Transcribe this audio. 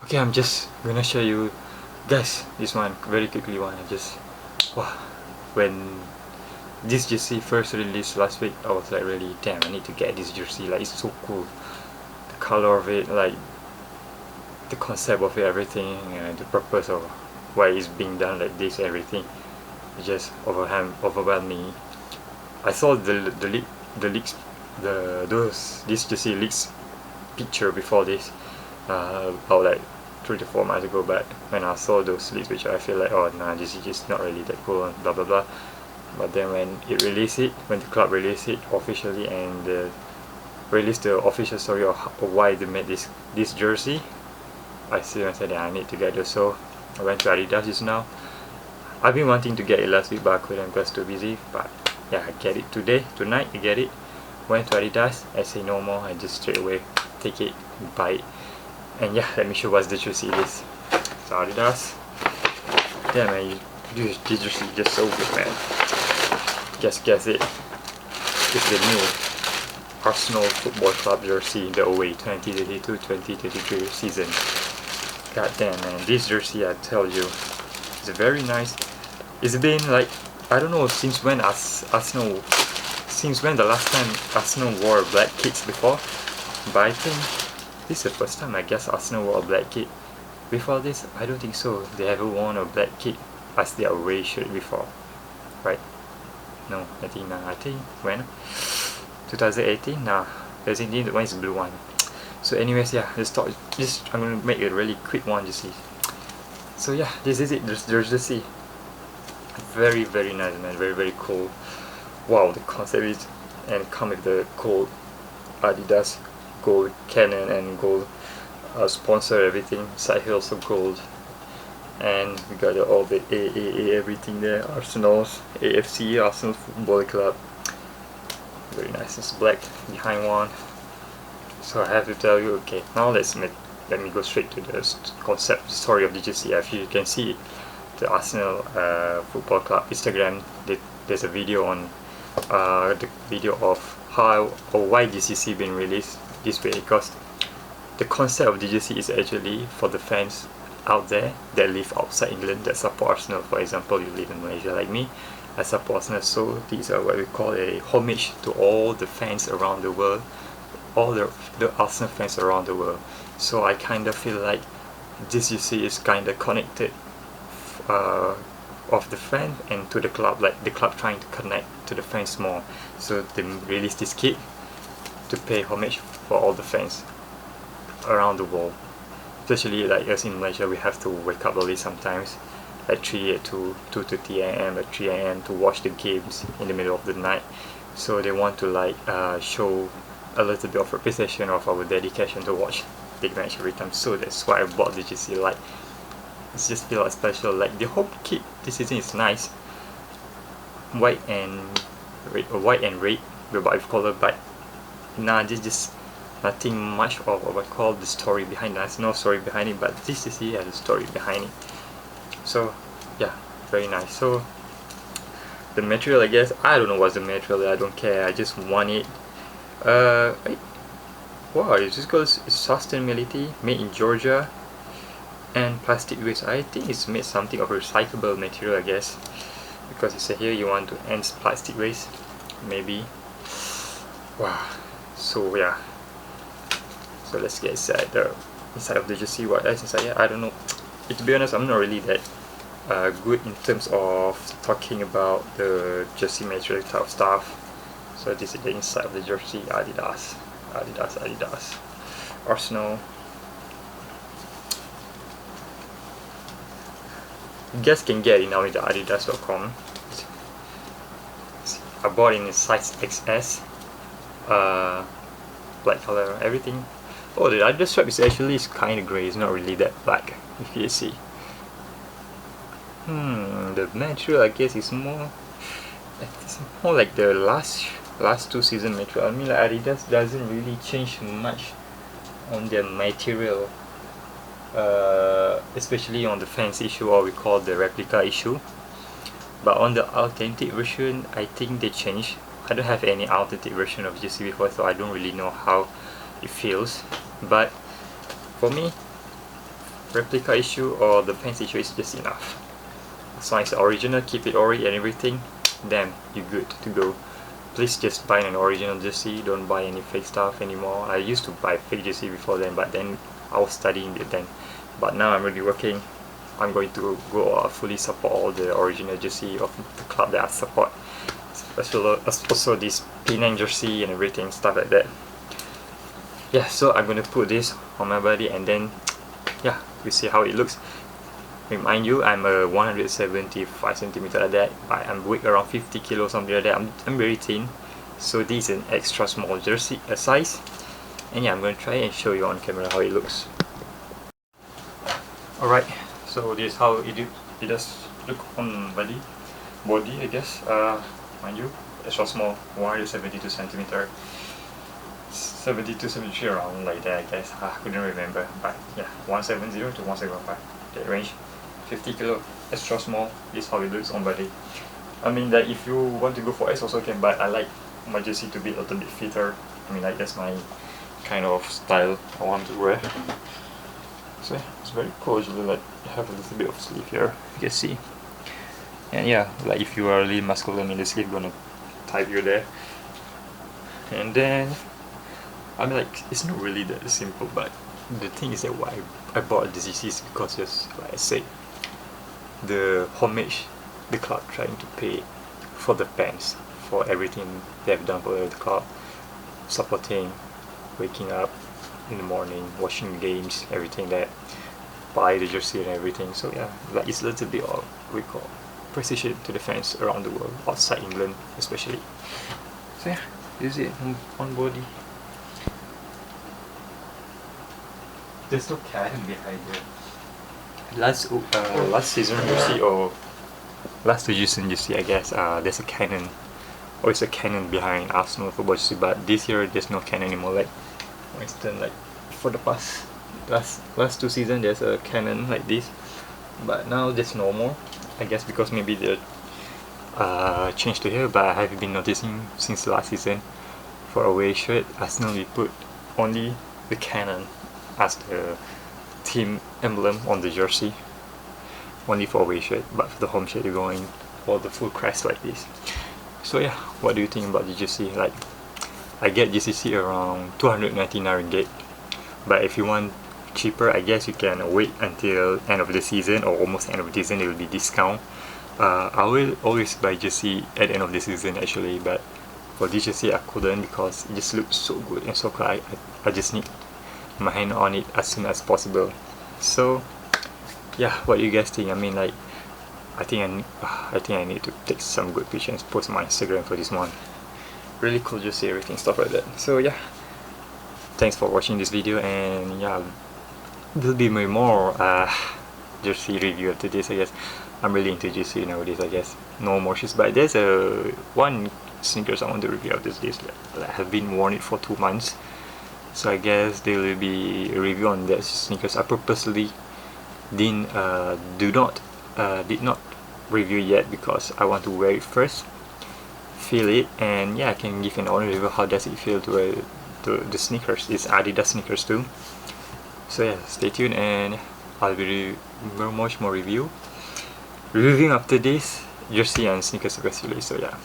Okay, I'm just gonna show you guys this one very quickly. One, I just wow, when this jersey first released last week, I was like, really, damn, I need to get this jersey. Like, it's so cool, the color of it, like the concept of it, everything, and the purpose of why it's being done like this, everything. It just overwhelmed me. I saw the leaks, this jersey leaks picture before this, about like 3 to 4 months ago. But when I saw those leaks, which I feel like, oh nah, this is just not really that cool, and blah blah blah. But then when the club released it officially, and released the official story of why they made this jersey, I see myself that I need to get it. So I went to Adidas just now. I've been wanting to get it last week, but I couldn't because too busy. But yeah, I get it tonight. I get it. Went to Adidas. I say no more. I just straight away take it, buy it. And yeah, let me show what's the jersey is. So Adidas. Yeah man, this jersey is just so good, man. Just guess it. It's the new Arsenal Football Club jersey, the away 2022-2023 season. God damn man, this jersey, I tell you, it's very nice. It's been like, I don't know since when since when the last time Arsenal wore black kits before, but I think this is the first time I guess Arsenal wore a black kit. Before this, I don't think so. They haven't worn a black kit as their away shirt before, right? No, I think when 2018. Nah, 2018 the one is blue one. So anyways, yeah, let's talk. I'm gonna make a really quick one, you see. So yeah, this is it. There's the sea. Very very nice, man. Very very cool. Wow, the concept is, and come with the gold Adidas gold cannon and gold sponsor, everything. Side here also gold, and we got all the AAA everything there. Arsenal's AFC, Arsenal Football Club. Very nice. It's black behind one. So I have to tell you, okay, now let me go straight to the concept story of the jersey. As you can see, the Arsenal Football Club Instagram, there's a video on the video of how or why GCC been released this way, because the concept of the jersey is actually for the fans out there that live outside England that support Arsenal. For example, you live in Malaysia like me, I support Arsenal, so these are what we call a homage to all the fans around the world, all the Arsenal fans around the world. So I kind of feel like this jersey is kind of connected of the fan and to the club, like the club trying to connect to the fans more. So they released this kit to pay homage for all the fans around the world. Especially like us in Malaysia, we have to wake up early sometimes, at 2:30 a.m. at 3 a.m. to watch the games in the middle of the night. So they want to like show a little bit of representation of our dedication to watch big match every time. So that's why I bought the jersey. Like, it's just feel like special. Like the whole kit this season is nice, white and red with white color, but nah, this just nothing much of what I call the story behind it. There's no story behind it, but this jersey has a story behind it. So yeah, very nice. So the material, I guess, I don't know what's the material. I don't care. I just want it. Wow, it's just called sustainability, made in Georgia, and plastic waste. I think it's made something of recyclable material, I guess, because you say here you want to end plastic waste, maybe. Wow. So yeah. So let's get inside of the jersey. What else inside? Yeah, I don't know. To be honest, I'm not really that good in terms of talking about the jersey material type of stuff. So this is the inside of the jersey. Adidas, Arsenal. You guys can get it now with the adidas.com. I bought it in size XS, black color, everything. Oh, the Adidas strap is actually kind of grey. It's not really that black, if you see. The material, I guess, is more. It's more like the last two season material. I mean, like Adidas doesn't really change much on their material, especially on the fans issue, or we call the replica issue. But on the authentic version, I think they changed. I don't have any authentic version of GC before, so I don't really know how it feels. But for me, replica issue or the pants issue is just enough. As long as the original, keep it ori and everything, then you're good to go. Please just buy an original jersey, don't buy any fake stuff anymore. I used to buy fake jersey before then, but then I was studying it then. But now I'm really working. I'm going to go fully support all the original jersey of the club that I support. Especially also this Penang jersey and everything, stuff like that. Yeah, so I'm gonna put this on my body and then yeah, we see how it looks. Remind you, I'm a 175 centimeter like that. I'm weight around 50 kilos, something like that. I'm very thin, so this is an extra small jersey size. And yeah, I'm gonna try and show you on camera how it looks. Alright, so this is how it does look on body, I guess. Mind you, extra small, 172 centimeter. 72, 73 around like that, I guess. I couldn't remember, but yeah, 170 to 175, that range. 50 kilo, extra small. This is how it looks on body. I mean, like if you want to go for S also can, but I like my jersey to be a little bit fitter. I mean, like that's my kind of style I want to wear. So yeah, it's very cool. Usually, like you have a little bit of sleeve here, you can see. And yeah, like if you are really muscular, I mean the sleeve gonna type you there. And then I mean, like it's not really that simple, but the thing is that why I bought this is because just like I said, the homage the club trying to pay for the fans, for everything they have done for the club, supporting, waking up in the morning, watching games, everything that, buy the jersey and everything. So yeah, like it's a little bit of we call precision to the fans around the world, outside England especially. So yeah, this is it on body. There's no cannon behind there. Last season you see, or last season you see, I guess, there's a cannon, or it's a cannon behind Arsenal football jersey, but this year there's no cannon anymore. Like for instance, like for the last 2 seasons there's a cannon like this, but now there's no more. I guess because maybe they changed to here, but I have been noticing since last season for away shirt Arsenal we put only the cannon as the team emblem on the jersey, only for away shirt, but for the home shirt you're going for the full crest like this. So yeah, what do you think about the jersey? Like I get GCC around 299 ringgit, but if you want cheaper, I guess you can wait until end of the season or almost end of the season. It will be discount. I will always buy jersey at the end of the season actually, but for this jersey I couldn't because it just looks so good and so cool. I just need my hand on it as soon as possible. So yeah, what do you guys think? I mean, like I think I need to take some good pictures and post on my Instagram for this one. Really cool jersey, everything, stuff like that. So yeah, thanks for watching this video, and yeah, there'll be more jersey review after this, I guess. I'm really into jersey nowadays, I guess. No more shoes, but there's one sneakers I want to review after this that I have been worn it for 2 months. So I guess there will be a review on that sneakers. I purposely did not review yet because I want to wear it first, feel it, and yeah, I can give an honest review how does it feel to wear the sneakers. It's Adidas sneakers too. So yeah, stay tuned and I'll be much more reviewing after this jersey and sneakers especially. So yeah.